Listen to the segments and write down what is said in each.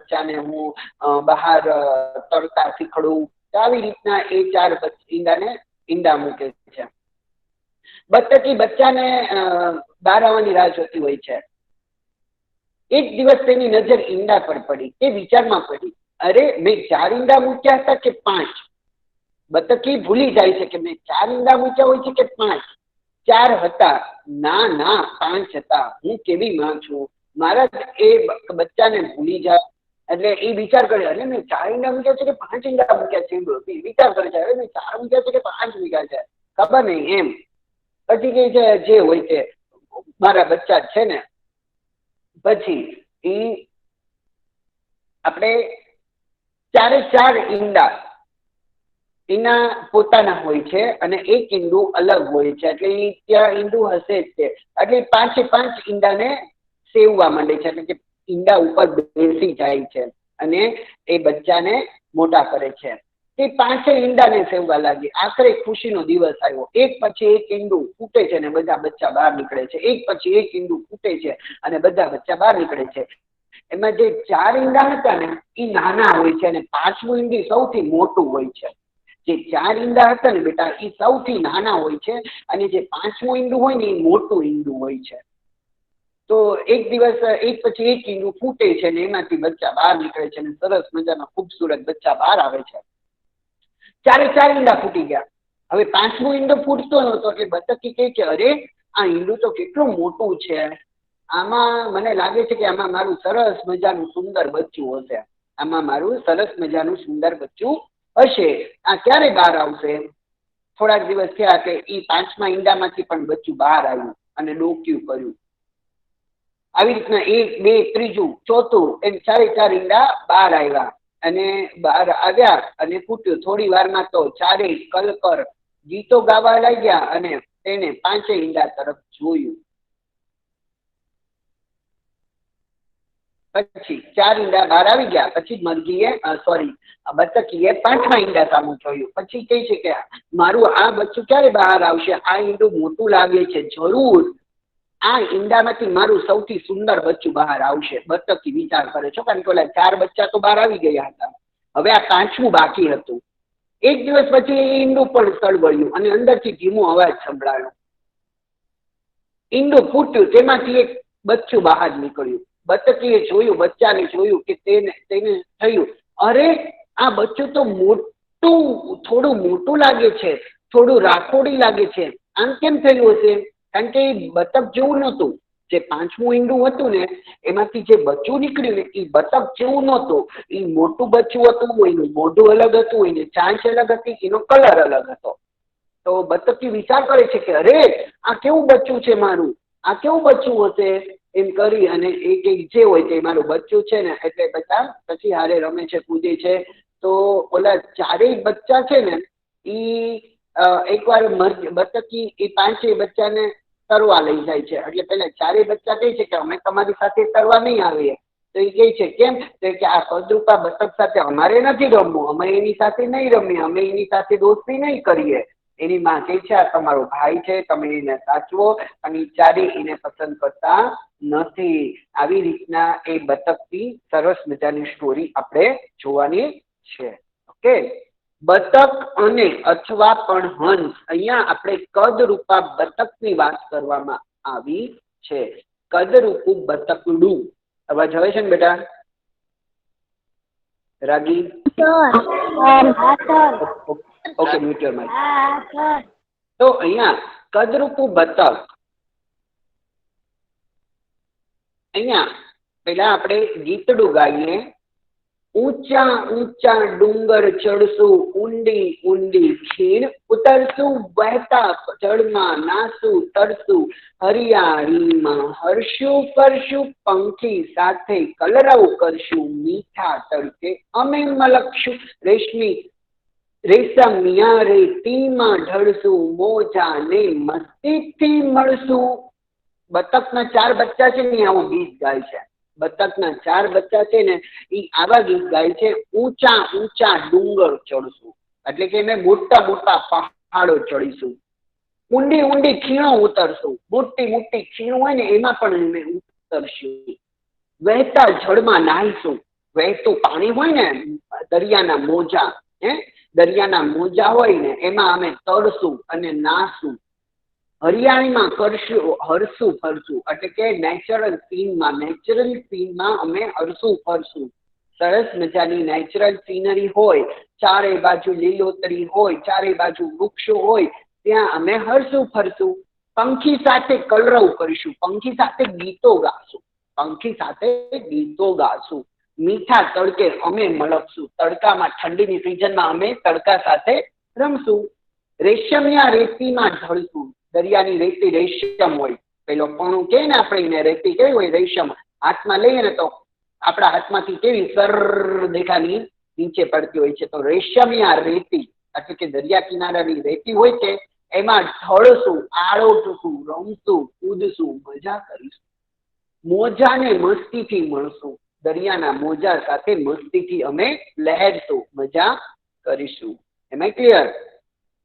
બચ્ચાને હું બહાર તરતા શીખડું. આવી રીતના એ 4 ઈંડાને ઈંડા મૂકે છે. બતકી બચ્ચાને બહાર આવવાની રાહ જોતી હોય છે. એક દિવસ તેની નજર ઈંડા પર પડી. તે વિચારમાં પડી, અરે મેં 4 ઈંડા મૂક્યા હતા કે 5? બતકી ભૂલી જાય છે કે મેં 4 ઈંડા મૂક્યા હોય છે કે 5. 4 હતા. ના ના 5 હતા. હું કેવી માં છું, મારા એ બચ્ચાને ભૂલી જાય. એટલે એ વિચાર કરે, અરે મેં 4 ઈંડા મૂક્યા છે કે 5 ઈંડા મૂક્યા છે. વિચાર કરે છે, અરે મેં 4 મૂક્યા છે કે 5 મૂક્યા છે, ખબર નહીં એમ. પછી કે છે જે હોય તે મારા બચ્ચા છે ને. પછી એ આપણે 4 ઈંડા એના પોતાના હોય છે અને એક ઈંડું અલગ હોય છે. એટલે એ ત્યાં ઈંડું હશે જ તે. એટલે 5 ઈંડાને સેવવા માંડે છે. એટલે કે ઈંડા ઉપર બેસી જાય છે અને એ બચ્ચાને મોટા કરે છે. તે 5 ઈંડાને સેવવા લાગી. આખરે ખુશીનો દિવસ આવ્યો. એક પછી એક ઈંડું ફૂટે છે અને બધા બચ્ચા બહાર નીકળે છે. એક પછી એક ઈંડું ફૂટે છે અને બધા બચ્ચા બહાર નીકળે છે. એમાં જે 4 ઈંડા હતા ને એ નાના હોય છે અને 5મું ઈંડું સૌથી મોટું હોય છે. જે 4 ઈંડા હતા ને બેટા એ સૌથી નાના હોય છે અને જે 5મું ઈંડું હોય ને એ મોટું ઈંડું હોય છે. તો એક દિવસ એક પછી એક ઈંડું ફૂટે છે ને એમાંથી બચ્ચા બહાર નીકળે છે અને સરસ મજાના ખૂબસૂરત બચ્ચા બહાર આવે છે. 4 ઈંડા ફૂટી ગયા. હવે 5મું ઈંડું ફૂટતો નહોતો એટલે બતકી કહે કે અરે આ ઈંડું તો કેટલું મોટું છે. આમાં મને લાગે છે કે આમાં મારું સરસ મજાનું સુંદર બચ્ચું હશે. આમાં મારું સરસ મજાનું સુંદર બચ્ચું હશે. આ ક્યારે બહાર આવશે? થોડાક દિવસ થયા કે એ 5મા ઈંડામાંથી પણ બચ્ચું બહાર આવ્યું અને ડોક્યું કર્યું. આવી રીતના 1, 2, 3, 4 એમ 4 ઈંડા બહાર આવ્યા અને બહાર આવ્યા અને ફૂટ્યું. થોડી વારમાં તો 4 કલકર ગીતો ગાવા લાગ્યા અને તેને 5 ઈંડા તરફ જોયું. પછી 4 ઈંડા બહાર આવી ગયા. પછી બતકીએ 5મા ઈંડા સામું જોયું. પછી કહે છે કે મારું આ બચ્ચું ક્યારે બહાર આવશે? આ ઈંડું મોટું લાગે છે, જરૂર આ ઈંડામાંથી મારું સૌથી સુંદર બચ્ચું બહાર આવશે. બતકી વિચાર કરે છે, કારણ કે ઓલા 4 બચ્ચા તો બહાર આવી ગયા હતા. હવે આ 5મું બાકી હતું. એક દિવસ પછી એ ઈંડું પણ સળવળ્યું અને અંદરથી ધીમો અવાજ સંભળાયો. ઈંડું ફૂટ્યું, તેમાંથી એક બચ્ચું બહાર નીકળ્યું. બતકીએ જોયું, બચ્ચાને જોયું કે તેને થયું, અરે આ બચ્ચું તો મોટું, થોડું મોટું લાગે છે, થોડું રાખોડી લાગે છે. આમ કેમ થયું હશે? કારણ કે એ બતક જેવું નહોતું. જે 5મું ઈંડું હતું ને એમાંથી જે બચ્ચું નીકળ્યું ને એ બતક જેવું નહોતું. એ મોટું બચ્ચું હતું, એનું મોઢું અલગ હતું, એની ચાંચ અલગ હતી, એનો કલર અલગ હતો. તો બતકી વિચાર કરે છે કે અરે આ કેવું બચ્ચું છે મારું, આ કેવું બચ્ચું હશે? એમ કરી અને એક જે હોય તે મારું બચ્ચું છે ને. એટલે બધા પછી હારે રમે છે, કૂદે છે. તો ઓલા 4 બચ્ચા છે ને એ એકવાર બતકી એ 5 બચ્ચાને તરવા લઈ જાય છે. એટલે પેલા 4 બચ્ચા કહે છે કે અમે તમારી સાથે તરવા નહીં આવીએ. તો એ કહે છે કેમ? તો કે આ કદરૂપા બતક સાથે અમારે નથી રમવું, અમે એની સાથે નહીં રમીએ, અમે એની સાથે દોસ્તી નહીં કરીએ. એની માં કહે છે આ તમારો ભાઈ છે, તમે એને સાચવો. અને 4 એને પસંદ કરતા નથી. આવી રીતના એ બતકની સરસ મજાની સ્ટોરી આપણે જોવાની છે. ઓકે, બતક અને અથવા પણ હંસ. અહીંયા આપણે કદરૂપા બતકની વાત કરવામાં આવી છે. કદરૂપું બતકડું. અવાજ આવે છે ને બેટા? Ragi? Okay, mute your mic. તો અહીંયા કદરૂપું બતક. અહીંયા પેલા આપણે ગીતડું ગાઈએ. ઊંચા ઊંચા ડુંગર ચડશું, ઊંડી ઊંડી ખીણ ઉતરશું, વહેતા જળમાં નાસું તરશું, હરિયાળીમાં હરશું ફરશું, પંખી સાથે કલરવ કરશું, મીઠા તડકે અમે મલકશું, રેશમિયા રેતીમાં ઢળશું, મોજા ને મસ્તીથી મળશું. બતકના 4 બચ્ચા છે ને આવું ગીત ગાય છે. બતકના 4 બચ્ચા છે ને એ આવા ગીત ગાય છે. ઊંચા ઊંચા ડુંગર ચડશું, એટલે કે અમે મોટા મોટા પહાડો ચડીશું. ઊંડી ઊંડી ખીણો ઉતરશું, મોટી મોટી ખીણો હોય ને એમાં પણ અમે ઉતરશું. વહેતા જળમાં નાહીશું, વહેતું પાણી હોય ને, દરિયાના મોજા, દરિયાના મોજા હોય ને એમાં અમે તરશું અને નાશું. હરિયાળીમાં કરશું, હરશું ફરશું, એટલે કે નેચરલ સીનમાં અમે હરશું ફરશું. સરસ મજાની નેચરલ સીનરી હોય, ચારે બાજુ લીલોતરી હોય, ચારે બાજુ વૃક્ષો હોય, ત્યાં અમે હરશું ફરશું. પંખી સાથે કલરવ કરીશું, પંખી સાથે ગીતો ગાશું, પંખી સાથે ગીતો ગાશું. મીઠા તડકે અમે મલકશું, તડકામાં ઠંડીની સિઝનમાં અમે તડકા સાથે રમશું. રેશમિયા રેતીમાં ઢળશું, દરિયાની રેતી રેશમ હોય, પેલો પણું કે ને આપણે રેતી કેવી હોય, રેશમ. હાથમાં લઈએ ને તો આપણા હાથમાંથી કેવી સર દેખાની નીચે પડતી હોય છે. તો રેશમિયા રેતી એટલે કે દરિયા કિનારાની રેતી હોય છે, એમાં ઢળશું, આળોટશું, રમશું, કૂદશું, મજા કરીશું. મોજાને મસ્તીથી મળશું, દરિયાના મોજા સાથે મસ્તીથી અમે લહેરશું, મજા કરીશું. એમ ક્લિયર?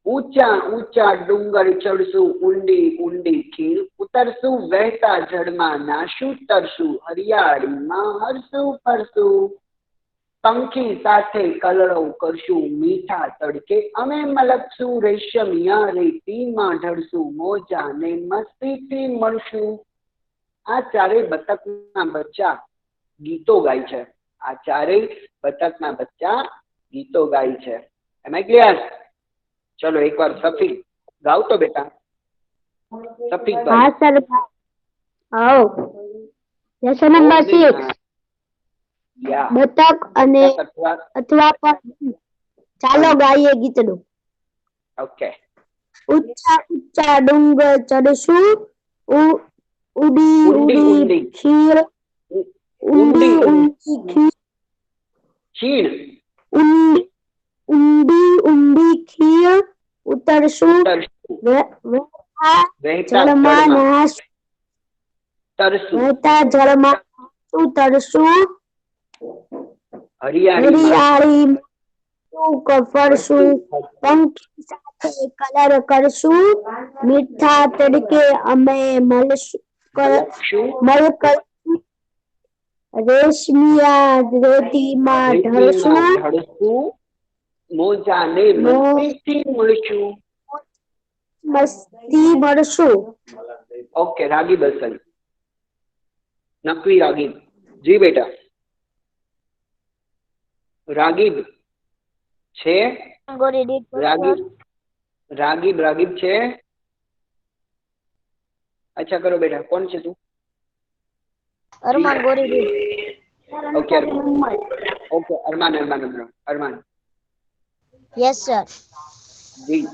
ઊંચા ઊંચા ડુંગર ચડશું, ઊંડી ઊંડી ખીણ ઉતરશું, વહેતા જળમાં નાશું તરશું, હરિયાળીમાં હરશું ફરશું. પંખી સાથે કલરવ કરશું, મીઠા તડકે અમે મલકશું, રેશમિયા રેતીમાં ઢળશું, મોજાને મસ્તીથી મળશું. આ ચારેય બતકના બચ્ચા ગીતો ગાય છે. આ ચારેય બતકના બચ્ચા ગીતો ગાય છે. એમ ક્લિયર? ચલો એકવાર સફીક ગાવ તો બેટા. સફીક ભાઈ. હા સર. આવો. Lesson number 6. બતક અને અથવા ચાલો ગાઈએ ગીતનું. ઓકે. ઊંચા ઊંચા ડુંગર ચડશું, ઉડી ઉડી ખીણ ઊંડી ઊંડી ખીણ ઊંડી ઊંડી ખીણ ઉતરશું, જળમાં નાશું તરશું, હરિયાળી ફરશું, પંખી સાથે કલર કરશું, મીઠા તડકે અમે મલકશું, રેશમિયા રેતીમાં ઢળશું, મોજાને મસ્તી મળશું. ઓકે. રાગીબ હસન, નકવી રાગીબ. જી બેટા. રાગીબ છે? રાગીબ છે? અચ્છા કરો બેટા. કોણ છે તું? Armaan Gori. Okay okay. Armaan. Yes sir. જી.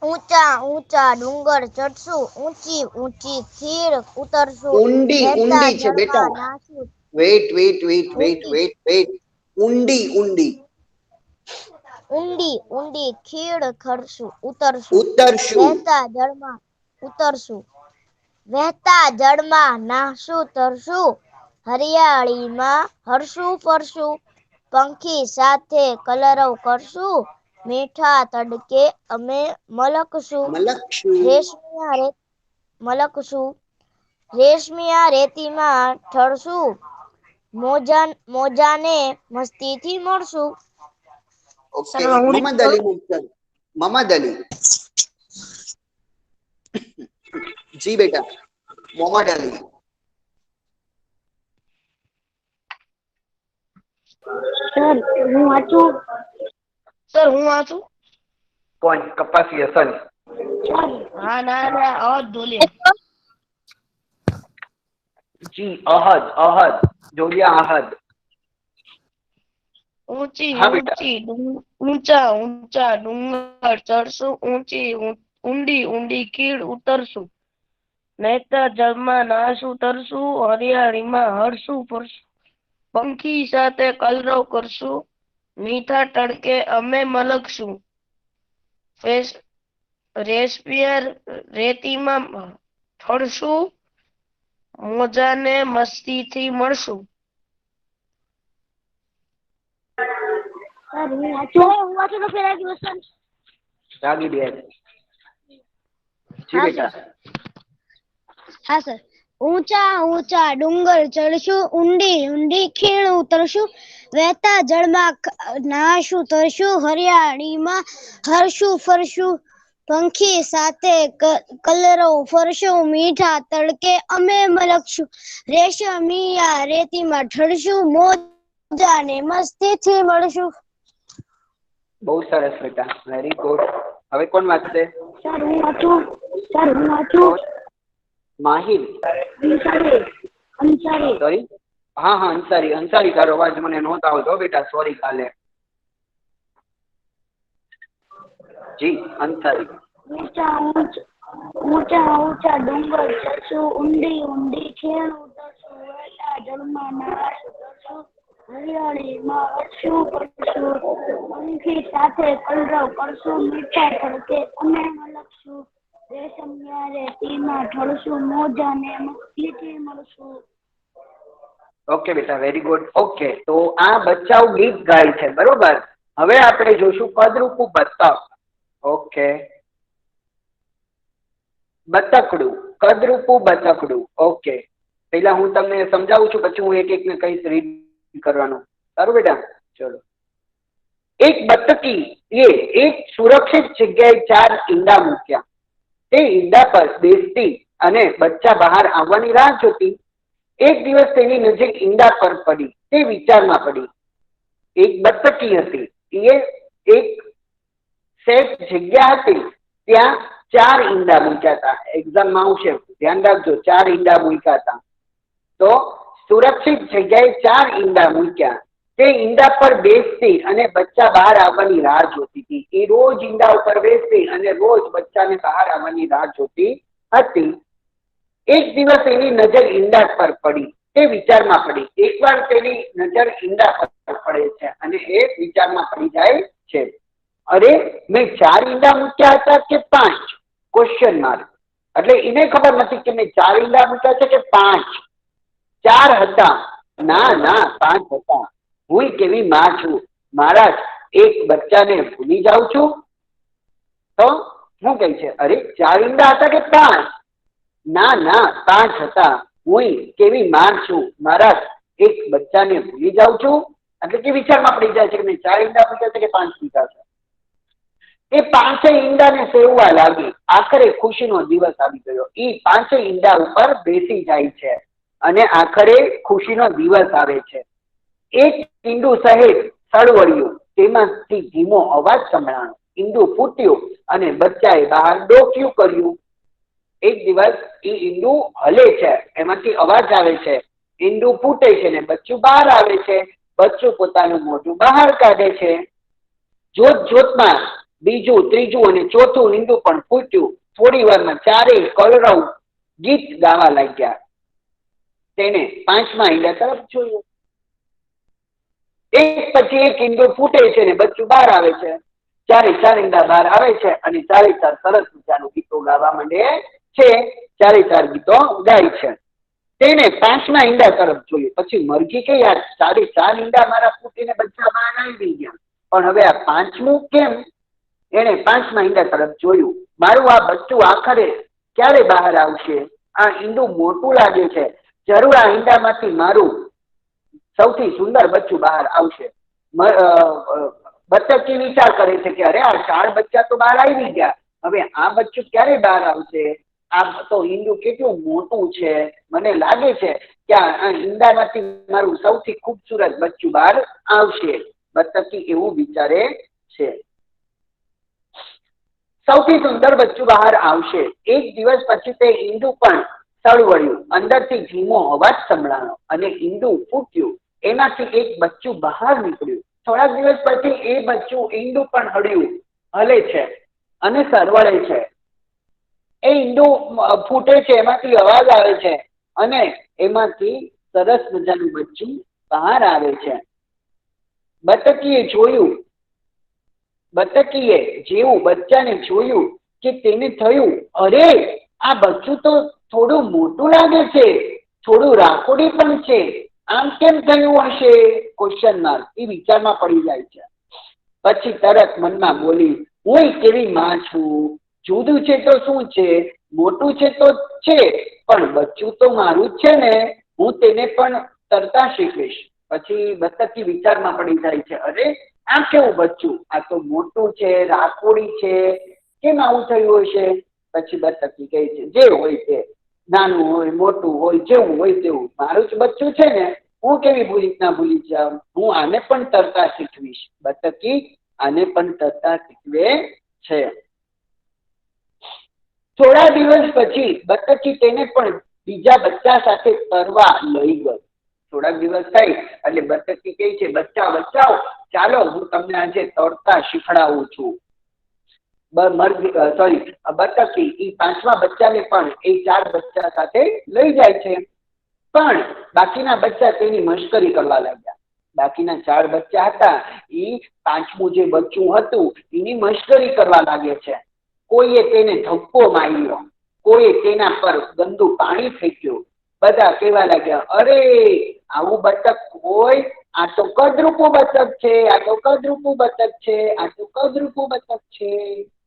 ઊંચા ઊંચા ડુંગર ચડશું, ઊંચી ઊંચી ખીણ ઉતરશું, ઊંડી છે બેટા. વેઇટ. ઊંડી ઊંડી ખીણ ખરશું ઉતરશું, વહેતા જળમાં નાશું તરશું, હરિયાળીમાં હરશું ફરશું, પંખી સાથે કલરવ કરશું, મીઠા તડકે અમે મલકશું, રેશમિયા રેતીમાં ઢળશું, મોજાને મસ્તીથી મળશું. ઓકે. મોહમ્મદ અલી. જી બેટા. મોહમ્મદ અલી. સર હું વાંચું. કોણ? કપાસી હસન. હા ના અહદ ઢોલિયા. જી અહદ ઢોલિયા અહદ. ઊંચા ઊંચા ડુંગર ચડશું, ઊંડી ઊંડી ખીણ ઉતરશું, વહેતા જળમાં નાશું તરશું, હરિયાળીમાં હરશું ફરશું, પંખી સાથે કલરવ કરશું, મીઠા તડકે અમે મલકશું, રેશમિયા રેતીમાં ઢળશું, મોજાને મસ્તીથી મળશું. રાગી બેન. જી બેટા. હા સર. ઊંચા ઊંચા ડુંગર ચડશું, ઊંડી ઊંડી ખીણ ઉતરશું, વહેતા જળમાં નાહશું તરશું, હરિયાળીમાં હરશું ફરશું, પંખી સાથે કલરવ ફરશું, મીઠા તડકે અમે મલકશું, રેશમિયા રેતીમાં ઢળશું, મોજાને મસ્તીથી મળશું. બહુ સરસ બેટા, વેરી ગુડ. હવે કોણ વાંચશે? સર હું વાંચું. માહિર અંસારી. સોરી, હા હા અંસારી. અંસારી તારો અવાજ મને નહોતો આવતો બેટા, સોરી. કાલે જી અંસારી. ઊંચા ઊંચા ડુંગર ચડશું, ઊંડી ઊંડી ખીણ ઉતરશું, વહેતા જળમાં નાહશું તરશું, હરિયાળીમાં હરશું ફરશું, પંખી સાથે કલરવ કરશું, મીઠા તડકે અમે મલકશું, રેશમિયા રેતીમાં ઢળશું, મોજાને મસ્તીથી મળશું. ઓકે બેટા, વેરી ગુડ. ઓકે, તો આ બચ્ચાઓ ગીત ગાય છે, બરોબર. હવે આપણે જોશું પદરૂપું બતક. ઓકે, બતકડું, કદરૂપું બતકડું. ઓકે, પેલા હું તમને સમજાવું છું, પછી હું એક એક ને કઈશ રીડ કરવાનું. સારું બેટા, ચલો. એક બતકી એ એક સુરક્ષિત જગ્યાએ 4 ઈંડા મૂક્યા. તે ઈંડા પર બેસતી અને બચ્ચા બહાર આવવાની રાહ જોતી. એક દિવસ તેની નજીક ઈંડા પર પડી. તે વિચારમાં પડી. એક બતકી હતી, એ એક સેફ જગ્યા હતી, ત્યાં 4 ઈંડા મૂક્યા હતા. એક્ઝામમાં આવશે, ધ્યાન રાખજો, 4 ઈંડા મૂક્યા હતા. તો સુરક્ષિત જગ્યાએ 4 ઈંડા મૂક્યા. તે ઈંડા પર બેસતી અને બચ્ચા બહાર આવવાની રાહ જોતી હતી. એ રોજ ઈંડા ઉપર બેસતી અને રોજ બચ્ચાને બહાર આવવાની રાહ જોતી હતી. એક દિવસ એની નજર ઈંડા પર પડી. તે વિચારમાં પડી. એકવાર તેની નજર ઈંડા પર પડે છે અને એ વિચારમાં પડી જાય છે, અરે મેં 4 ઈંડા મૂક્યા હતા કે 5? Question mark. એટલે એને ખબર નથી કે મેં 4 ઈંડા મૂક્યા છે કે 5. 4 હતા. ના ના, 5 હતા. હું કેવી માં છું, મારા એક બચ્ચાને ભૂલી જાઉં છું? તો શું કહે છે, અરે 4 ઈંડા હતા કે 5? ના ના, 5 હતા. હું કેવી માં છું, મારા એક બચ્ચાને ભૂલી જાઉં છું? એટલે કે વિચારમાં પડી જાય છે કે મેં 4 ઈંડા મૂક્યા છે કે 5 મૂક્યા છે. એ 5 ઈંડાને સેવવા લાગી. આખરે ખુશીનો દિવસ આવી ગયો. એ 5 ઈંડા ઉપર બેસી જાય છે અને આખરે ખુશીનો દિવસ આવે છે. એક ઈંડું સહેજ સળવળ્યું, તેમાંથી ધીમો અવાજ સંભળાયો. ઈંડું ફૂટ્યું અને બચ્ચાએ બહાર ડોક્યું કર્યું. એક દિવસ એ ઈંડું હલે છે, એમાંથી અવાજ આવે છે, ઈંડું ફૂટે છે ને બચ્ચું બહાર આવે છે. બચ્ચું પોતાનું મોઢું બહાર કાઢે છે. જોત જોતમાં બીજું, ત્રીજું અને ચોથું ઈંડું પણ ફૂટ્યું. થોડી વારમાં 4 કલરવ ગીત ગાવા લાગ્યા. તેને 5મા ઈંડા તરફ જોયું. એક પછી એક ઈંડું ફૂટે છે ને બચ્ચું બહાર આવે છે. 4 ઈંડા બહાર આવે છે અને 4 સરસ મજાનું ગીતો ગાવા માંડે છે. 4 ગીતો ગાય છે. તેને 5મા ઈંડા તરફ જોયું. પછી મરઘી કે યાર 4 ઈંડા મારા ફૂટીને બચ્ચા બહાર આવી ગયા, પણ હવે આ 5મું કેમ? એને 5મા ઈંડા તરફ જોયું. મારું આ બચ્ચું આખરે ક્યારે બહાર આવશે? આ ઈંડું મોટું લાગે છે. જરૂર આ ઈંડામાંથી મારું સૌથી સુંદર બચ્ચું બહાર આવશે. બતકી વિચાર કરે છે કે અરે આ 4 બચ્ચા તો બહાર આવી ગયા, હવે આ બચ્ચું ક્યારે બહાર આવશે? આ તો ઈંડું કેટલું મોટું છે. મને લાગે છે કે આ ઈંડામાંથી મારું સૌથી ખૂબસૂરત બચ્ચું બહાર આવશે. બતકી એવું વિચારે છે. સૌથી સુંદર બચ્ચું બહાર આવશે. એક દિવસ પછી તે ઈંડું પણ સળવળ્યું. અંદરથી ધીમો અવાજ સંભળાયો અને ઈંડું ફૂટ્યું. એમાંથી એક બચ્ચું બહાર નીકળ્યું. થોડાક દિવસ પછી એ બચ્ચું ઈંડું પણ હલે છે અને સરવળે છે. એ ઈંડું ફૂટે છે, એમાંથી અવાજ આવે છે અને એમાંથી સરસ મજાનું બચ્ચું બહાર આવે છે. બતકીએ જેવું બચ્ચાને જોયું કે તેને થયું, અરે આ બચ્ચું તો થોડું મોટું લાગે છે, થોડું રાખોડી પણ છે, આમ કેમ થયું હશે? Question mark. એ વિચારમાં પડી જાય છે. પછી તરત મનમાં બોલી, હું કેવી માં છું, જુદું છે તો શું છે, મોટું છે તો છે, પણ બચ્ચું તો મારું જ છે ને, હું તેને પણ તરતા શીખવીશ. પછી બતકી વિચારમાં પડી જાય છે, અરે આ કેવું બચ્ચું, આ તો મોટું છે, રાખોડી છે, કેમ આવું થયું હશે? પછી બતકી કહે છે, જે હોય તે, નાનું હોય મોટું હોય જેવું હોય તેવું, મારું જ બચ્ચું છે ને, હું કેવી રીતના ભૂલી જાઉં, હું આને પણ તરતા શીખવીશ. બતકી આને પણ તરતા શીખવે છે. થોડા દિવસ પછી બતકી તેને પણ બીજા બચ્ચા સાથે તરવા લઈ ગઈ. થોડાક દિવસ થઈ એટલે બતકી કહે છે, બચ્ચા બચ્ચાઓ, ચાલો હું તમને આજે તરતા શીખડાવું છું. બતકી એ પાંચમા બચ્ચાને પણ એ 4 બચ્ચા સાથે લઈ જાય છે. પણ બાકીના બચ્ચા તેની મશ્કરી કરવા લાગ્યા. બાકીના 4 બચ્ચા હતા એ પાંચમું જે બચ્ચું હતું એની મશ્કરી કરવા લાગે છે. કોઈએ તેને ધક્કો માર્યો, કોઈએ તેના પર ગંદુ પાણી ફેંક્યું. બધા કહેવા લાગ્યા, અરે આવું બતક હોય, આ તો કદરૂપું બતક છે, આ તો કદરૂપું બતક છે, આ તો કદરૂપું બતક છે.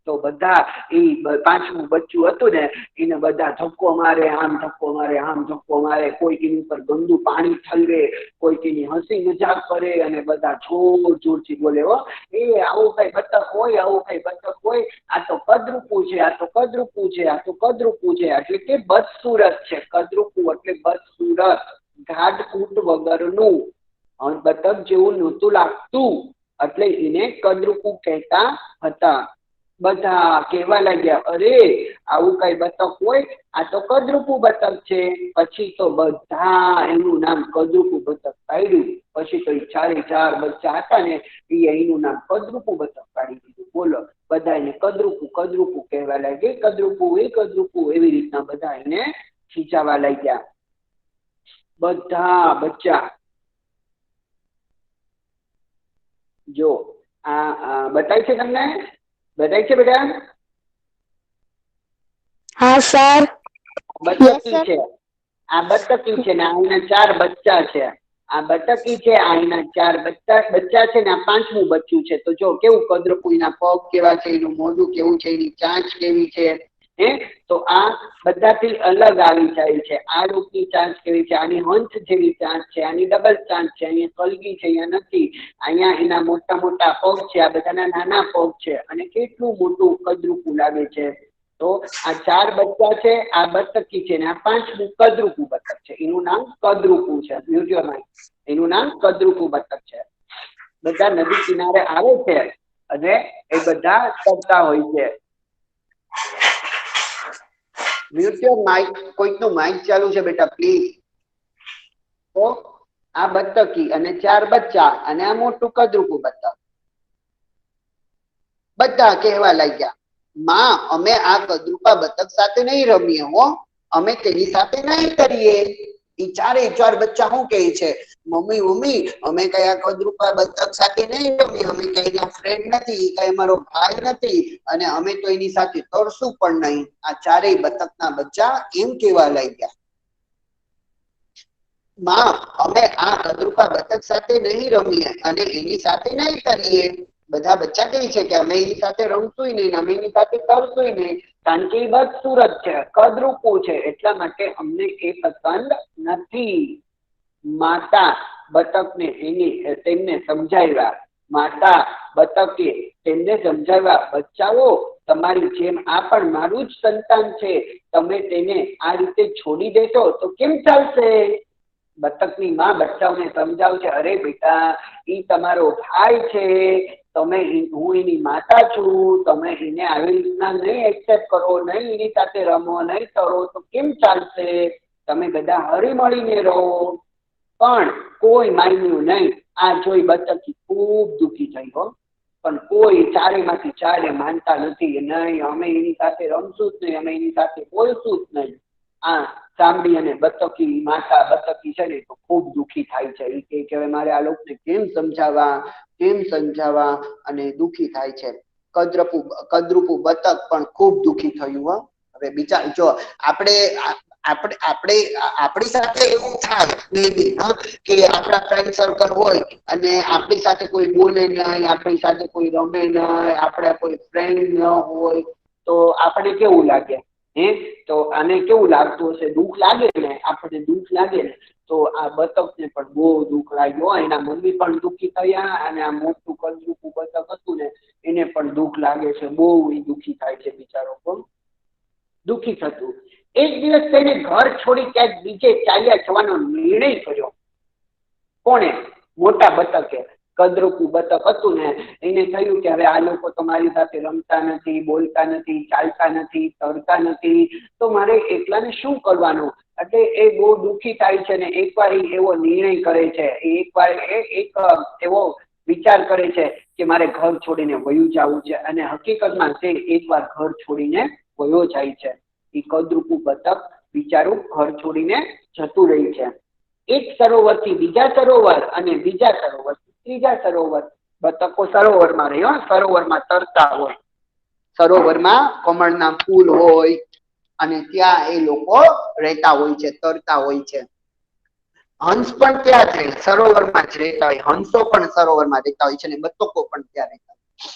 તો બધા એ પાંચમું બચ્ચું હતું ને એને બધા ધક્કો મારે, આમ ધક્કો મારે, આમ ધક્કો મારે, કોઈ એની ઉપર ગંદુ પાણી ઠલવે, કોઈ તેની હસી મજાક કરે અને બધા જોર જોરથી બોલે, હો એ આવું કઈ બતક હોય, આવું કઈ બતક હોય, આ તો કદરૂપું છે, આ તો કદરૂપું છે, આ તો કદરૂપું છે, એટલે કે બદસુરત છે. કદરૂપું એટલે બદસુરત, ઘાટઘૂટ વગરનું, બતક જેવું નહોતું લાગતું, એટલે એને કદરૂપું કહેતા હતા. બધા કહેવા લાગ્યા, અરે આવું કઈ બતક હોય, આ તો કદરૂપું બતક છે. પછી તો બધા એનું નામ કદરૂપું બતક પાડ્યું. પછી તો 4 બચ્ચા હતા ને એ એનું નામ કદરૂપું બતક પાડી દીધું. બોલો, બધા એને કદરૂપું કદરૂપું કહેવા લાગે, કદરૂપું એ કદરૂપું, એવી રીતના બધા એને ખીજાવા લાગ્યા. બધા બચ્ચા જો આ બતાય છે તમને, બતાય છે બેટા? હા સર. બતકી છે, આ બતકી છે ને આના 4 બચ્ચા છે. આ બતકી છે, આ એના 4 બચ્ચા છે ને આ પાંચમું બચ્ચું છે. તો જો કેવું કદરૂપું, એના પગ કેવા છે, એનું મોઢું કેવું છે, એની ચાંચ કેવી છે, તો આ બધાથી અલગ આવી જાય છે. આ રૂપની ચાંચ કેવી છે, આની હંસ જેવી ચાંચ છે, આની ડબલ ચાંચ છે, અહીંયા કલગી છે, અહીંયા નથી, અહીંયા એના મોટા મોટા પગ છે, આ બધાના નાના પગ છે, અને કેટલું મોટું કદરૂપું લાગે છે. તો આ 4 બચ્ચા છે, આ બતકી છે ને આ પાંચમું કદરૂપું બતક છે. એનું નામ કદરૂપું છે. એનું નામ કદરૂપું બતક છે. બધા નદી કિનારે આવે છે અને એ બધા તરતા હોય છે. મ્યુટ યોર માઇક, કોઈકનું માઇક ચાલુ છે બેટા પ્લીઝ. તો આ બતકી અને 4 બચ્ચા અને આ મોટું કદરૂપું બતક, બધા કહેવા લાગ્યા, માં અમે આ કદરૂપા બતક સાથે નહીં રમીએ હો, અમે તેની સાથે નહીં કરીએ. એ 4 બચ્ચા શું કહે છે, મમ્મી મમ્મી અમે કયા કદરૂપા બતક સાથે નહીં રમીએ, અમે કઈ ફ્રેન્ડ નથી, કઈ અમારો ભાઈ નથી, અને અમે તો એની સાથે તરશું પણ નહીં. આ 4 બતકના બચ્ચા એમ કહેવા લાગ્યા, માં અમે આ કદરૂપા બતક સાથે નહીં રમીએ અને એની સાથે નહીં કરીએ. બધા બચ્ચા કહે છે કે અમે એની સાથે રમશું નહીં, અમે એની સાથે તરશું નહીં, કારણ કે એ બદસુરત છે, કદરૂપું છે, એટલા માટે અમને એ પસંદ નથી. માતા બતકને તેમને સમજાવ્યા, માતા બતકે તેમને સમજાવ્યા, બચ્ચાઓ તમારી જેમ આ પણ મારું જ સંતાન છે, તમે તેને આ રીતે છોડી દેશો તો કેમ ચાલશે? બતકની માં બચ્ચાઓને સમજાવશે, અરે બેટા ઈ તમારો ભાઈ છે, તમે હું એની માતા છું, તમે એને આવી રીતના નહીં એક્સેપ્ટ કરો, નહીં એની સાથે રમો, નહીં તરો તો કેમ ચાલશે? તમે બધા હળી મળીને રહો. પણ કોઈ માન્યું નહીં. આ જોઈ બતકી ખૂબ દુઃખી થઈ હો, પણ કોઈ 4માંથી 4 માનતા નથી, નહીં અમે એની સાથે રમશું જ નહીં, અમે એની સાથે બોલશું જ નહીં. આ સાંભળી અને બતકી માતા બતકી છે ને તો ખૂબ દુઃખી થાય છે. એ કે હવે મારે આ લોકોને કેમ સમજાવવા અને દુઃખી થાય છે. કદરૂપું બતક પણ ખૂબ દુઃખી થયું. હવે બીજા જો આપણી સાથે એવું થાય કે આપણા ફ્રેન્ડ સર્કલ હોય અને આપણી સાથે કોઈ બોલે નહીં, આપણી સાથે કોઈ રમે નહીં, આપણા કોઈ ફ્રેન્ડ ન હોય, તો આપણે કેવું લાગે? તો આને કેવું લાગતું હશે? દુઃખ લાગે ને, આપણને દુઃખ લાગે ને, તો આ બતકને પણ બહુ દુઃખ લાગ્યું. એના મમ્મી પણ દુઃખી થયા અને આ મોટું કદરૂપું બતક હતું ને એને પણ દુઃખ લાગે છે. બહુ દુઃખી થાય છે બિચારો, પણ દુઃખી થતું. એક દિવસ તેને ઘર છોડી ક્યાંક બીજે ચાલ્યા જવાનો નિર્ણય કર્યો. કોણે? મોટા બતકે. કદરૂપું બતક હતું ને એને થયું કે હવે આ લોકો તો મારી સાથે રમતા નથી, બોલતા નથી, ચાલતા નથી, તરતા નથી, તો મારે એકલાને શું કરવાનું? એટલે એ બહુ દુઃખી થાય છે ને એકવાર એવો નિર્ણય કરે છે, એકવાર એક એવો વિચાર કરે છે કે મારે ઘર છોડીને વયું જવું છે. અને હકીકતમાં તે એકવાર ઘર છોડીને વયો જાય છે. એ કદરૂપું બતક બિચારું ઘર છોડીને જતું રહી છે. એક સરોવરથી બીજા સરોવર અને બીજા સરોવરથી ત્રીજા સરોવર. બતકો સરોવરમાં રહ્યો, સરોવરમાં તરતા હોય, સરોવરમાં કમળના ફૂલ હોય અને ત્યાં એ લોકો રહેતા હોય છે, તરતા હોય છે. હંસ પણ ત્યાં જ રહે, સરોવરમાં જ રહેતા હોય. હંસો પણ સરોવરમાં રહેતા હોય છે અને બતકો પણ ત્યાં રહેતા હોય.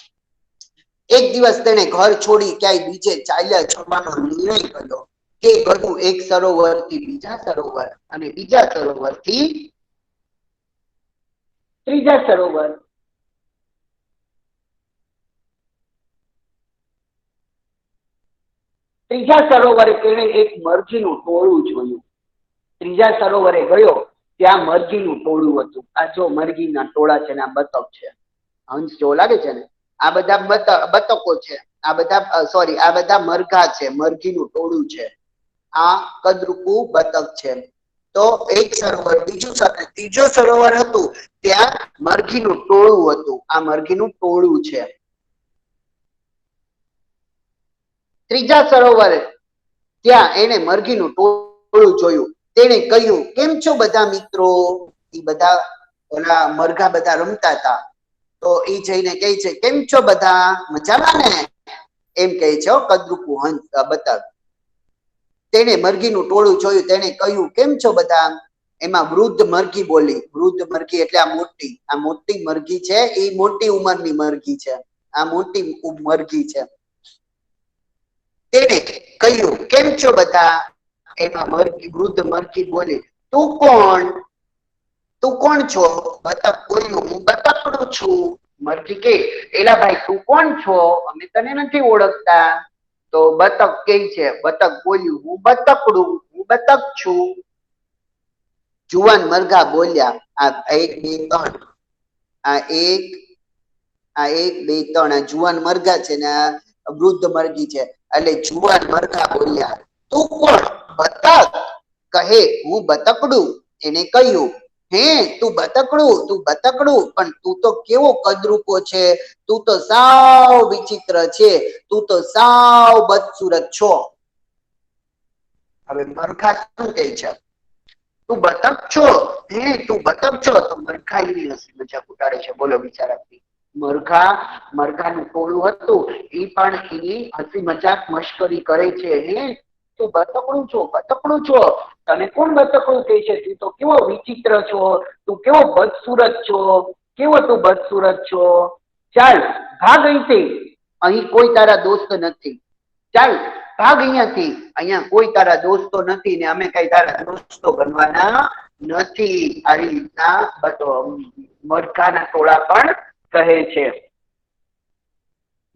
એક દિવસ તેને ઘર છોડી ક્યાંય બીજે ચાલ્યા જવાનો નિર્ણય કર્યો. કે ગયું એક સરોવરથી બીજા સરોવર અને બીજા સરોવરથી ત્રીજા સરોવર. ત્રીજા સરોવરે તેને એક મરઘીનું ટોળું જોયું. ત્રીજા સરોવરે ગયો, ત્યાં મરઘીનું ટોળું હતું. આ જો મરઘીના ટોળા છે ને આ બતક છે. હંસ જો લાગે છે ને, આ બધા બતકો છે. આ બધા સોરી, આ બધા મરઘા છે, મરઘીનું ટોળું છે. આ કદરૂપું બતક છે. તો એક સરોવર, બીજું સરોવર, ત્રીજો સરોવર હતું ત્યાં મરઘીનું ટોળું હતું. આ મરઘીનું ટોળું છે. ત્રીજા સરોવરે ત્યાં એને મરઘીનું ટોળું જોયું. તેને કહ્યું, કેમ છો બધા મિત્રો? એ બધા ઓલા મરઘા બધા રમતા હતા. તો એ જઈને કહે છે, કેમ છો બધા? મજામાં ને? એમ કહે છે કદરૂપું હંસ બતક. તેને મરઘીનું ટોળું જોયું. તેને કહ્યું, કેમ છો બધા? એમાં વૃદ્ધ મરઘી બોલી. વૃદ્ધ મરઘી એટલે આ મોટી મરઘી છે, એ મોટી ઉંમરની મરઘી છે. આ મોટી મરઘી છે. તેને કહ્યું, કેમ છો બધા? એમાં વૃદ્ધ મરઘી બોલી, તું કોણ? તું કોણ છો? બતક બોલ્યું, હું બતકડું છું. મરઘી કે, એલા ભાઈ તું કોણ છો? અમે તને નથી ઓળખતા. તો બતક કે છે, બતક બોલ્યું, હું બતકડું, હું બતક છું. જુવાન મરઘા બોલ્યા, આ એક બે ત્રણ, આ એક બે ત્રણ, આ જુવાન મરઘા છે ને આ વૃદ્ધ મરઘી છે. એટલે જુવાન મરઘા બોલ્યા, તું કોણ? બતક. કહે, હું બતકડું. એને કહ્યું, હે તું બતકડું, પણ તું તો કેવો કદરૂપો છે. તું તો સાવ વિચિત્ર છે. તું તો સાવ બદસુરત છો. હવે મરઘા શું કહે છે? તું બતક છો? હે તું બતક છો? તો મરઘા એની હસી મજાક ઉડાડે છે. બોલો બિચારા. મરઘાનું ટોળું હતું, એ પણ એની હસી મજાક મશ્કરી કરે છે. હે તું બતકડું છો? બતકડું છો? તને કોણ બતકડું કહે છે? તું તો કેવો વિચિત્ર છો. તું કેવો બદસુરત છો. કેવો તું બદસુરત છો. ચાલ ભાગ અહીંથી. અહીં કોઈ તારા દોસ્ત નથી. ચાલ ભાગ અહીંયાથી. અહીંયા કોઈ તારા દોસ્તો નથી ને અમે કઈ તારા દોસ્તો બનવાના નથી. આવી રીતના મરઘાના ટોળા પણ કહે છે.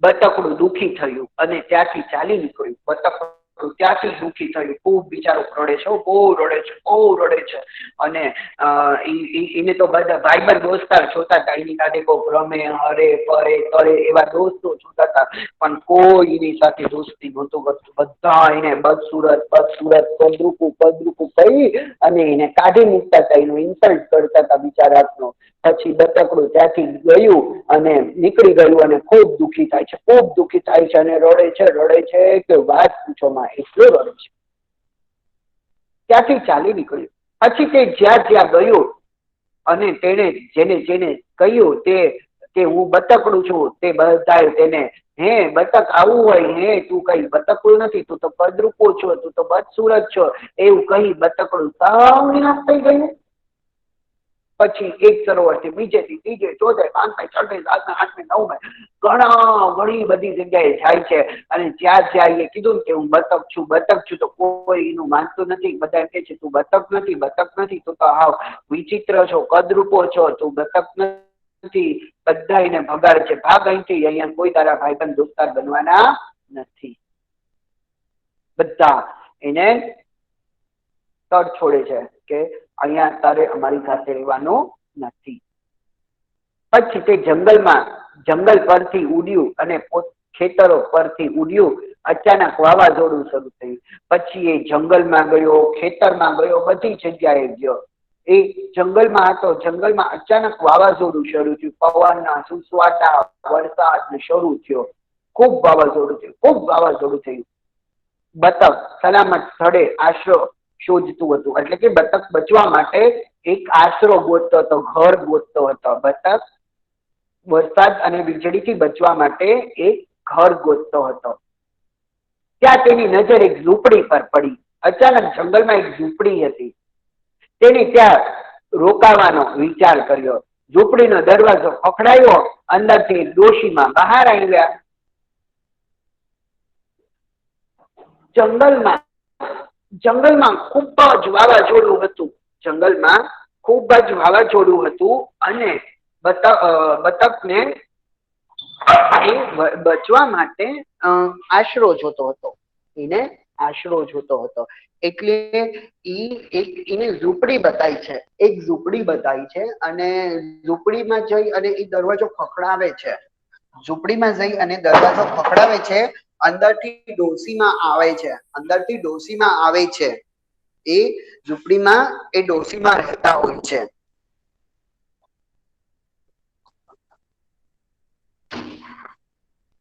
બતકડું દુઃખી થયું અને ત્યાંથી ચાલી નીકળ્યું. બતકડું ત્યાંથી દુઃખી થયું. ખૂબ બિચારો રડે છે, બહુ રડે છે, બહુ રડે છે. અને એને તો બધા ભાઈબંધ દોસ્તાર જોતા હતા. એની સાથે કોઈ રમે, હરે, ફરે, તરે એવા દોસ્તો જોતા હતા. પણ કોઈ એની સાથે દોસ્તી નહોતું કરતું. બધા એને બદસુરત, કદરૂપું કહી અને એને કાઢી મૂકતા હતા. એનું ઇન્સલ્ટ કરતા હતા બિચારાનો. પછી બતકડું ત્યાંથી ગયું અને નીકળી ગયું અને ખૂબ દુઃખી થાય છે. ખૂબ દુઃખી થાય છે અને રડે છે કે વાત પૂછોમાં, એટલો રડે છે. ત્યાંથી ચાલી નીકળ્યું. પછી તે જ્યાં ગયો અને તેને જેને કહ્યું તે હું બતકડું છું, તે બધાએ તેને, હે બતક આવું હોય? હે તું કઈ બતકડું નથી, તું તો કદરૂપો છો, તું તો બદસુરત છો, એવું કહી બતકડું સાવ નિરાશ થઈ ગયું. પછી એક સરોવરથી બીજેથી ત્રીજે ચોથે પાંચમે છઠ્ઠે સાતમે આઠમે નવમે ઘણી બધી જગ્યાએ જાય છે અને જ્યાં જ્યાં એ કીધું ને કે હું બતક છું તો કોઈ એનું માનતું નથી. બધા એમ કે છે તું બતક નથી તું તો હાવ વિચિત્ર છો, કદરૂપો છો, તું બતક નથી. બધા એને ભગાડે છે, ભાગ અહીંથી, અહીંયા કોઈ તારા ભાઈબંધ દોસ્તાર બનવાના નથી. બધા એને તડ છોડે છે કે અહીંયા તારે અમારી સાથે રહેવાનું નથી. પછી તે જંગલ પરથી ઉડ્યું અને ખેતરો પરથી ઉડ્યું. અચાનક વાવાઝોડું શરૂ થયું. પછી એ જંગલમાં ગયો, ખેતરમાં ગયો, બધી જગ્યાએ ગયો. એ જંગલમાં હતો, જંગલમાં અચાનક વાવાઝોડું શરૂ થયું. પવનના સુસવાટા, વરસાદ શરૂ થયો. ખૂબ વાવાઝોડું થયું. બતક સલામત સ્થળે આશરો શોધતું હતું. એટલે કે બતક બચવા માટે એક આશરો ગોતતો હતો, ઘર ગોતતો હતો. બતક વરસાદ અને વીજળીથી બચવા માટે એક ઘર ગોતતો હતો. ત્યાં તેની નજર એક ઝૂંપડી પર પડી. અચાનક જંગલમાં એક ઝૂંપડી હતી. તેને ત્યાં રોકાવાનો વિચાર કર્યો. ઝૂંપડીનો દરવાજો ખખડાયો. અંદરથી એક ડોશીમાં બહાર આવ્યા. જંગલમાં ખૂબ જ વાવાઝોડું હતું. અને બતકને બચવા માટે આશરો જોતો હતો. એટલે એને ઝૂંપડી બતાવી છે. એક ઝૂંપડી બતાવી છે અને ઝૂંપડીમાં જઈ અને એ દરવાજો ખખડાવે છે. અંદરથી ડોશીમાં આવે છે. એ ઝૂંપડીમાં એ ડોશીમાં રહેતા હોય છે.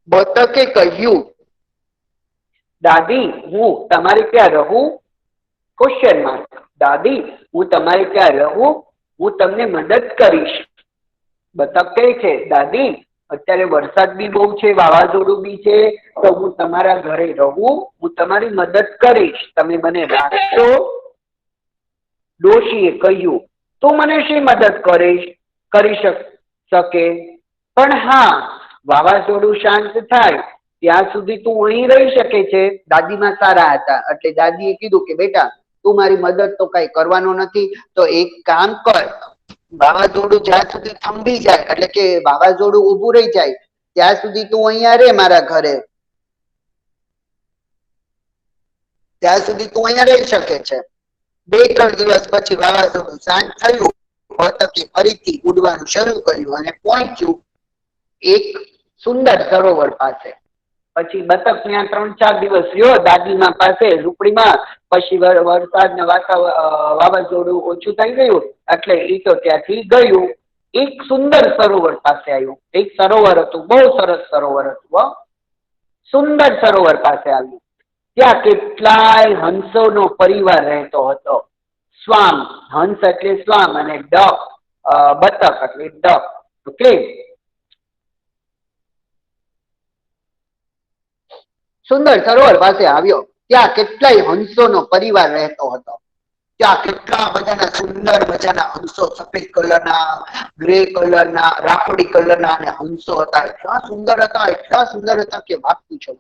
બતકે કહ્યું, દાદી હું તમારે ત્યાં રહું? Question mark. દાદી હું તમારે ત્યાં રહું? હું તમને મદદ કરીશ. બતક કહે છે, દાદી અત્યારે વરસાદ બી બહુ છે, વાવાઝોડું બી છે, તો હું તમારા ઘરે રહું? હું તમારી મદદ કરીશ, તમે મને રાખશો? ડોશીએ કહ્યું, તું મને શી મદદ કરી શકે? પણ હા, વાવાઝોડું શાંત થાય ત્યાં સુધી તું અહીં રહી શકે છે. દાદીમાં સારા હતા એટલે દાદીએ કીધું કે બેટા તું મારી મદદ તો કઈ કરવાનો નથી, તો એક કામ કર, વાવાઝોડું જ્યાં સુધી થંભી જાય એટલે કે વાવાઝોડું ઊભું રહી જાય ત્યાં સુધી તું અહીંયા રે મારા ઘરે, ત્યાં સુધી તું અહીંયા રહી શકે છે. 2-3 દિવસ પછી વાવાઝોડું શાંત થયું. બતકે ફરીથી ઉડવાનું શરૂ કર્યું અને પહોંચ્યું એક સુંદર સરોવર પાસે. પછી બતક ત્યાં 3-4 દિવસ રહ્યો દાદીમા પાસે ઝૂંપડીમાં. પછી વરસાદ ને વાવાઝોડું ઓછું થઈ ગયું એટલે એ તો ત્યાંથી ગયું. એક સુંદર સરોવર પાસે આવ્યું. એક સરોવર હતું, બહુ સરસ સરોવર હતું, સુંદર સરોવર પાસે આવ્યું. ત્યાં કેટલાય હંસોનો પરિવાર રહેતો હતો. શ્વાન, હંસ એટલે શ્વાન, અને ડક બતક એટલે ડક. ઓકે, સુંદર સરોવર પાસે આવ્યો. ત્યાં કેટલાય હંસોનો પરિવાર રહેતો હતો. ત્યાં કેટલા બધાના સુંદર મજાના હંસો, સફેદ કલરના, ગ્રે કલરના, રાખોડી કલરના અને હંસો હતા. એટલા સુંદર હતા કે વાત પૂછો.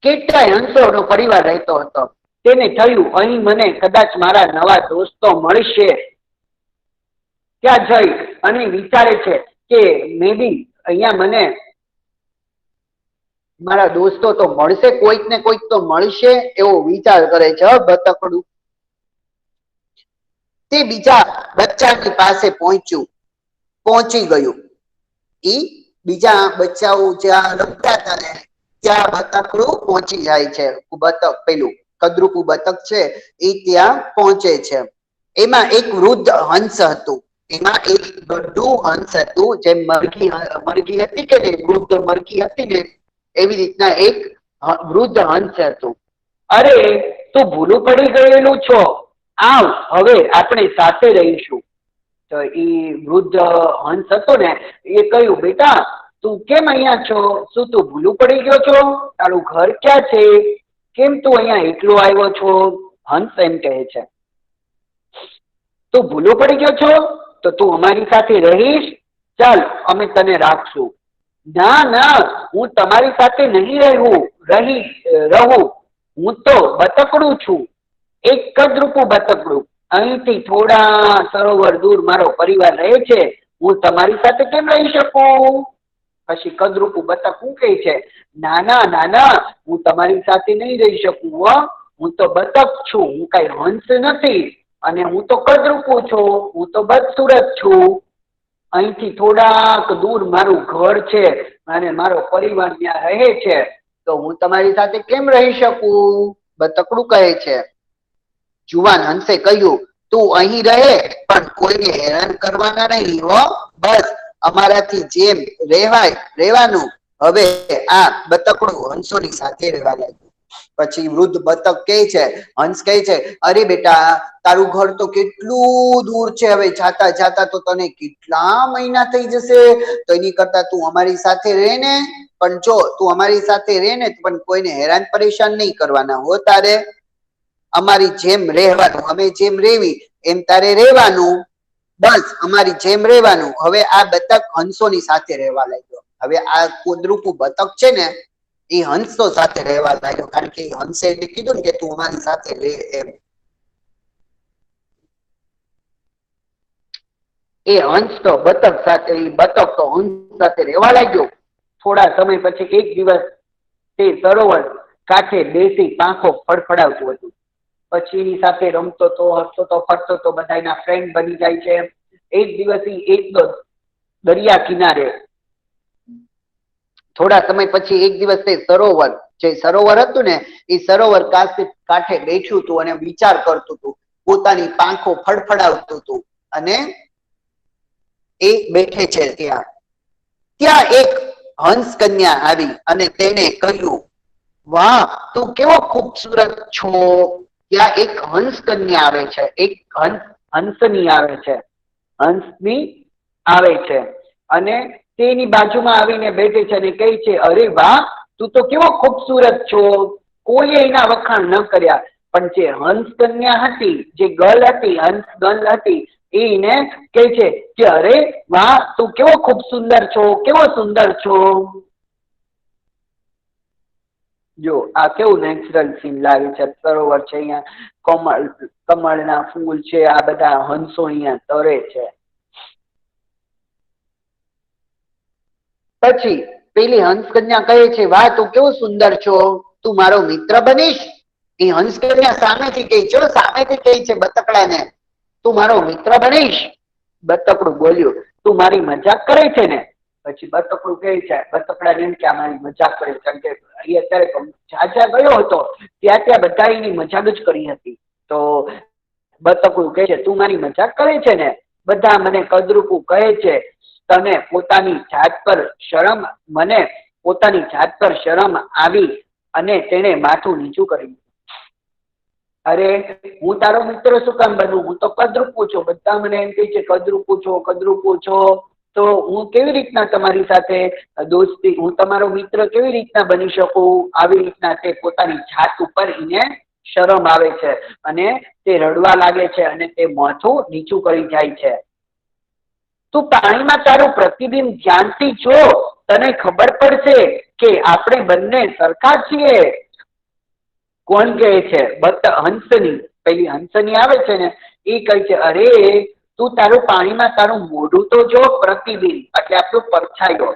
કેટલાય હંસોનો પરિવાર રહેતો હતો. તેને થયું અહીં મને કદાચ મારા નવા દોસ્તો મળશે. ત્યાં જઈ અને વિચારે છે કે મે બી અહીંયા મને મારા દોસ્તો તો મળશે, કોઈક ને કોઈક તો મળશે એવો વિચાર કરે છે બતકડું. તે બીજા બચ્ચાની પાસે પહોંચી ગયું. એ બીજા બચ્ચાઓ જ્યાં રમતા હતા ને ત્યાં બતકડું પહોંચી જાય છે. બતક પેલું કદરૂપું બતક છે એ ત્યાં પહોંચે છે. એમાં એક વૃદ્ધ હંસ હતું. જે મરઘી હતી કે ને, વૃદ્ધ મરઘી હતી ને એવી રીતના એક વૃદ્ધ હંસ હતું. અરે તું ભૂલું પડી ગયેલું છો, આવ હવે આપણે સાથે રહીશું. તો એ વૃદ્ધ હંસ હતો ને એ કહ્યું, બેટા તું કેમ અહીંયા છો? શું તું ભૂલું પડી ગયો છો? તારું ઘર ક્યાં છે? કેમ તું અહીંયા એકલો આવ્યો છો? હંસ એમ કહે છે, તું ભૂલું પડી ગયો છો તો તું અમારી સાથે રહીશ? ચાલ અમે તને રાખશું. ના ના, હું તમારી સાથે નહીં રહું. હું તો બતકડું છું, એક કદરૂપું બતકડું. અહીંથી થોડા સરોવર દૂર મારો પરિવાર રહે છે. હું તમારી સાથે કેમ રહી શકું? પછી કદરૂપું બતક શું કહે છે, નાના નાના, હું તમારી સાથે નહીં રહી શકું હો. હું તો બતક છું, હું કઈ હંસ નથી. અને હું તો કદરૂપું છું, હું તો બદસુરત છું. અહીંથી થોડાક દૂર મારું ઘર છે અને મારો પરિવાર ત્યાં રહે છે. તો હું તમારી સાથે કેમ રહી શકું? બતકડું કહે છે. જુવાન હંસે કહ્યું, તું અહીં રહે પણ કોઈને હેરાન કરવાના નહીં હો. બસ અમારાથી જેમ રહેવાનું. હવે આ બતકડું હંસોની સાથે રહેવા લાગ્યું. પછી વૃદ્ધ બતક કહે છે, હંસ કહે છે, અરે બેટા, તારું ઘર તો કેટલું દૂર છે. હવે જાતા જાતા તો તને કેટલા મહિના થઈ જશે. તો એની કરતા તું અમારી સાથે રહે ને. પણ જો તું અમારી સાથે રહે ને, પણ કોઈને હેરાન પરેશાન નહીં કરવાના હો. તારે અમારી જેમ રહેવાનું, અમે જેમ રેવી એમ તારે રહેવાનું. બસ અમારી જેમ રહેવાનું. હવે આ બતક હંસોની સાથે રહેવા લાગ્યો. હવે આ કુદરૂપું બતક છે ને, એ હંસો સાથે રહેવા લાગ્યો. કારણ કે હંસે એને કીધું ને કે તું અમારી સાથે રહે એમ. એ હંસ તો બતક સાથે, બતક તો હંસ સાથે રહેવા લાગ્યો. થોડા સમય પછી એક દિવસ તે સરોવર કાંઠે બેસી પાંખો ફડફડાવતું હતું. પછી એની સાથે રમતો તો, હસતો તો, ફરતો તો, બધા એના ફ્રેન્ડ બની જાય છે. એક દિવસ એક દરિયા કિનારે, થોડા સમય પછી એક દિવસ તે સરોવર, જે સરોવર હતું ને, એ સરોવર કાંઠે બેઠું હતું અને વિચાર કરતું હતું. પોતાની પાંખો ફડફડાવતું હતું અને એ બેઠે છે ત્યાં એક હંસ કન્યા આવી અને તેને કહ્યું, વાહ, તું કેવો ખૂબસૂરત છો. ત્યાં એક હંસ કન્યા આવે છે, એક હંસની આવે છે, હંસની આવે છે અને તેની બાજુમાં આવીને બેઠે છે અને કહે છે, અરે વાહ, તું તો કેવો ખૂબસૂરત છો. કોઈએ એના વખાણ ન કર્યા. પણ જે હંસ કન્યા હતી, જે ગર્લ હતી, હંસ ગર્લ હતી, એને કહે છે કે અરે વાહ, તું કેવો ખૂબ સુંદર છો, કેવો સુંદર છો. જો આ કેવું નેચરલ સીન લાગે છે. સરોવર છે, અહીંયા કમળના ફૂલ છે, આ બધા હંસો અહીંયા તરે છે. પછી પેલી હંસ કન્યા કહે છે, વાહ, તું કેવું સુંદર છો, તું મારો મિત્ર બનીશ. એ હંસ કન્યા સામેથી કહે છે, સામેથી કહે છે બતકડાને, તું મારો મિત્ર બનીશ. બતકડું બોલ્યું, તું મારી મજાક કરે છે ને. પછી બતકડું કહે છે, બતકડા એમ કે મારી મજાક કરે છે. કારણ કે અહીં અત્યારે જ્યાં જ્યાં ગયો હતો ત્યાં બધા એની મજાક જ કરી હતી. તો બતકડું કહે છે, તું મારી મજાક કરે છે ને. બધા મને કદરૂપું કહે છે. તને પોતાની જાત પર શરમ, મને પોતાની જાત પર શરમ આવી અને તેને માથું નીચું કર્યું. અરે, હું તારો મિત્ર શું કામ બનું? હું તો કદરૂપું છું. બધા મને એમ કહે છે કદરૂપું છો, કદરૂપું છો. તો હું કેવી રીતના તમારી સાથે દોસ્તી, હું તમારો મિત્ર કેવી રીતના બની શકું? આવી રીતના તે પોતાની જાત ઉપર એને શરમ આવે છે અને તે રડવા લાગે છે અને તે માથું નીચું કરી જાય છે. તું પાણીમાં તારું પ્રતિબિંબ ધ્યાનથી જો, તને ખબર પડશે કે આપણે બંને સરખા છીએ. કોણ કહે છે? હંસની, પેલી હંસની આવે છે ને, એ કહે છે, અરે, તું તારું પાણીમાં તારું મોઢું તો જો, પ્રતિબિંબ એટલે આપણું પરછાયો.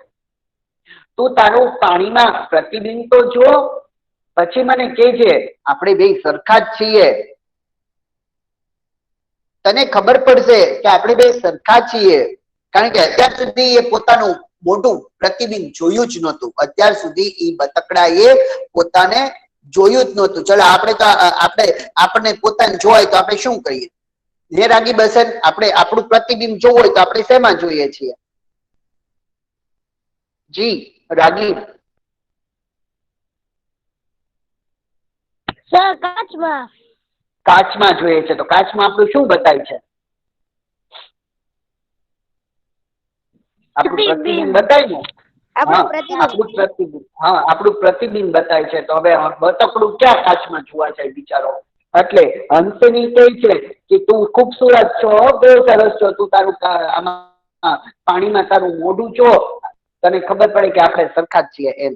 તું તારું પાણીમાં પ્રતિબિંબ તો જો, પછી મને કહેજે આપણે બે સરખા જ છીએ. તને ખબર પડશે કે આપણે બે સરખા છીએ. કારણ કે અત્યાર સુધી એ પોતાનું મોટું પ્રતિબિંબ જોયું જ નહોતું. અત્યાર સુધી એ બતકડા એ પોતાને જોયું જ નહોતું. ચલો, આપણને પોતાને જોવાય તો આપણે શું કરીએ? લે રાગી બસન, આપણે આપણું પ્રતિબિંબ જોવું હોય તો આપણે શેમાં જોઈએ છીએ? જી રાગી? સર, કાચમાં. કાચમાં જોઈએ છે. તો કાચમાં આપણું શું બતાય છે? આપણું પ્રતિબિંબ બતાય ને. આપણું પ્રતિબિંબ બતાય છે. તો હવે બતકડું ક્યાં કાચમાં જોવા જાય બિચારો? એટલે હંસની કહે છે કે તું ખૂબસૂરત છો, બહુ સરસ છો, તું તારું આમાં પાણીમાં તારું મોઢું જો, તને ખબર પડે કે આપણે સરખા જ છીએ એમ.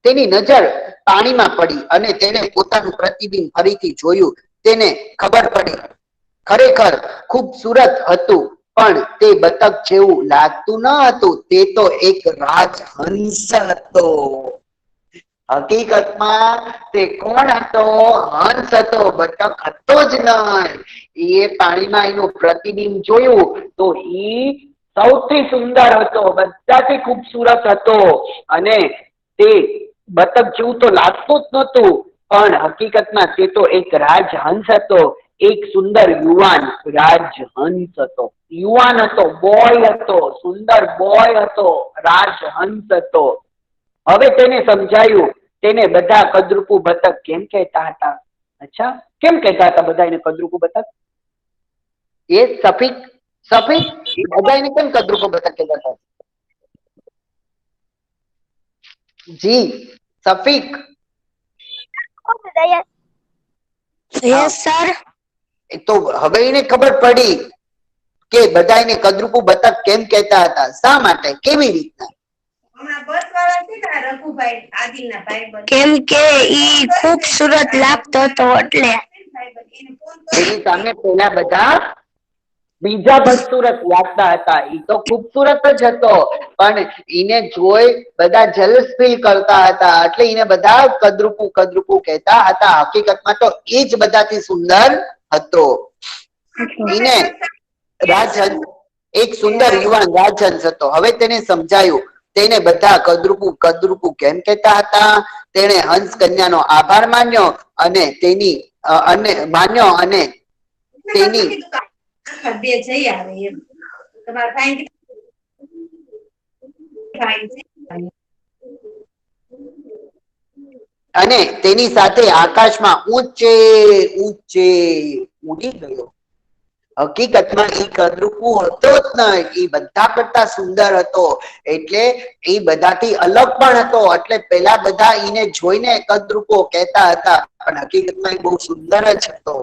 તેની નજર પાણીમાં પડી અને તેને પોતાનું પ્રતિબિંબ ફરીથી જોયું. તેને ખબર પડી ખરેખર ખૂબસૂરત હતું, પણ તે બતક જેવું લાગતું ન હતું. તે તો એક રાજહંસ હતો. હકીકતમાં તે કોણ હતો? હંસ હતો, બતક હતો જ નહીં. એ પાણીમાં એનું પ્રતિબિંબ જોયું તો સૌથી સુંદર હતો, બધાથી ખૂબસૂરત હતો. અને તે બતક જેવું તો લાગતું જ નહોતું, પણ હકીકતમાં તે તો એક રાજહંસ હતો. એક સુંદર યુવાન રાજહંસ હતો. યુવાન હતો, બોય હતો, સુંદર બોય હતો, રાજહંસ હતો. હવે તેને સમજાયું, તેને બધા કદરૂપું બતક કેમ કહેતા હતા. અચ્છા, કેમ કહેતા હતા બધા એને કદરૂપું બતક? એ સફીક સફીક બધા એને કેમ કદરૂપું બતક કહેતા હતા? જી સફીક. Yes sir. તો હવે એને ખબર પડી કે બધા એને કદરૂપું બતક કેમ કહેતા હતા, શા માટે, કેવી રીતના? કેમ કે ઈ ખૂબસૂરત લાગતો હતો એટલે. એની સામે પેલા બધા બીજા બદસૂરત લાગતા હતા. ઈ તો ખૂબસૂરત જ હતો, પણ એને જોઈ બધા જલસ ફીલ કરતા હતા, એટલે એને બધા કદરૂપું કદરૂપું કહેતા હતા. હકીકતમાં તો એ જ બધાથી સુંદર હતો. એને રાજહંસ, એક સુંદર યુવાન રાજહંસ હતો. હવે તેને સમજાયું, તેને બધા કદરૂપું કદરૂપું કેમ કહેતા હતા. તેણે હંસ કન્યાનો આભાર માન્યો અને તેની તેની બે જઈ આવે એમ તમારે ભાઈ અને તેની સાથે આકાશમાં ઊંચે ઊંચે ઉડી ગયો. હકીકતમાં એ કદરૂપું હતો જ નહીં, એ બધા કરતા સુંદર હતો. એટલે એ બધાથી અલગ પણ હતો. એટલે પેલા બધા એને જોઈને કદરૂપો કહેતા હતા, પણ હકીકતમાં એ બહુ સુંદર જ હતો.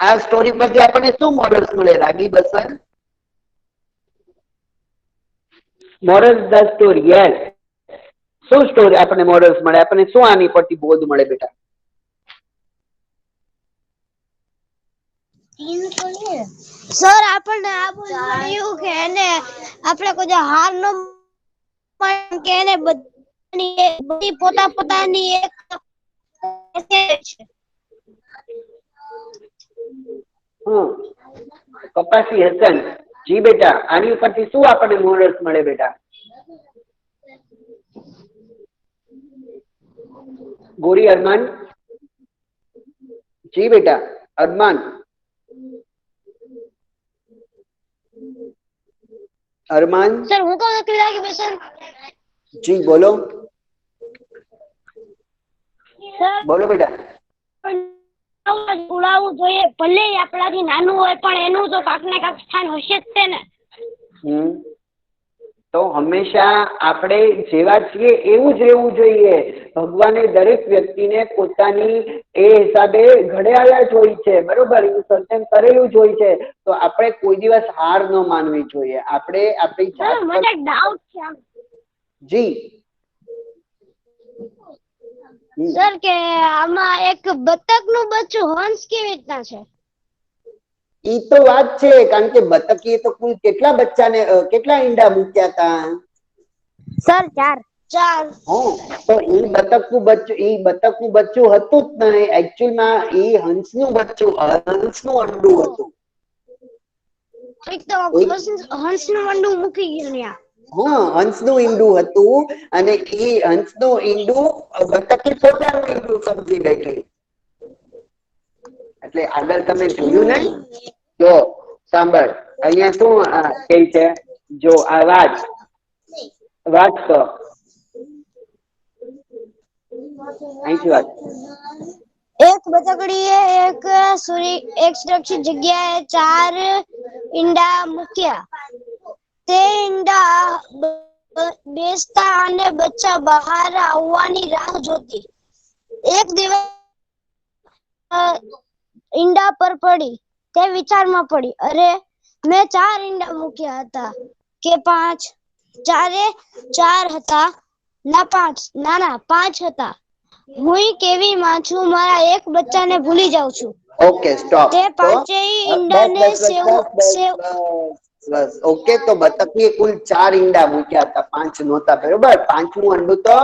આ સ્ટોરી પરથી આપણને શું મોરલ્સ મળે Ragi Basan? Morals the story. Yes, શું સ્ટોરી આપણને મોરલ્સ મળે? આપણને શું આની પરથી બોધ મળે બેટા? સર આપણને આ બોલ્યું કે એને આપણે કોઈ હાર ન કે એને બધી પોતાની એક કપાસી હસન. જી બેટા, આની ઉપરથી શું આપણને મોરલ્સ મળે બેટા? ગોરી અરમાન. જી બેટા અરમાન. અરમાન. સર હું કહું કે લાગી બેસન. જી બોલો. બોલો બેટા. ઉડાવવું જોઈએ, ભલે આપણાથી નાનું હોય પણ એનું તો કાંક ને કાંક સ્થાન હશે જ તે ને. તો હંમેશા આપણે જેવા છીએ એવું જ રહેવું જોઈએ. ભગવાને દરેક વ્યક્તિને પોતાની એ હિસાબે ઘડ્યાળા જ હોય છે, બરોબર, એવું સર્જન કરેલું જ હોય છે. તો આપણે કોઈ દિવસ હાર ન માનવી જોઈએ. આપણે આપણી જાત મને એક ડાઉટ છે. જી સર કે આમાં એક બતકનું બચ્ચું હંસ કેવી રીતના છે? ઈ તો વાત છે, કારણ કે બતકીએ તો કુલ કેટલા બચ્ચાને કેટલા ઈંડા મૂક્યા હતા? સર 4. તો એ બતકનું બચ્ચું હતું જ નહીં. એકચ્યુઅલમાં એ હંસનું બચ્ચું, હંસનું અંડું હતું. એક તો હંસનું અંડું મૂકી ગયું ત્યાં. હંસનું ઈંડું હતું અને એ હંસનું ઈંડું બતકે પોતાનું ઈંડું સમજી બેઠી. એટલે આગળ તમે જોયું ને, જો સાંભળ, અહીંયા શું કે છે, જો આ વાત તો અહીંથી વાત. એક બતકડીએ એક સુરક્ષિત જગ્યાએ 4 ઈંડા મૂક્યા. તે ઈંડા બેસતા અને બચ્ચા બહાર આવવાની રાહ જોતી. એક દિવસ ઈંડા પર પડી. તે વિચારમાં પડી, અરે મેં 4 ઈંડા મૂક્યા હતા કે 5? ચારે 4 હતા ના 5? ના 5 હતા. હું કેવી માં છું, મારા એક બચ્ચાને ભૂલી જાઉં છું. Okay stop. તે પાંચેય ઈંડાને ઓકે, તો બતકીએ કુલ 4 ઈંડા મૂક્યા હતા, 5 નહોતા, બરોબર? 5મું અંડું તો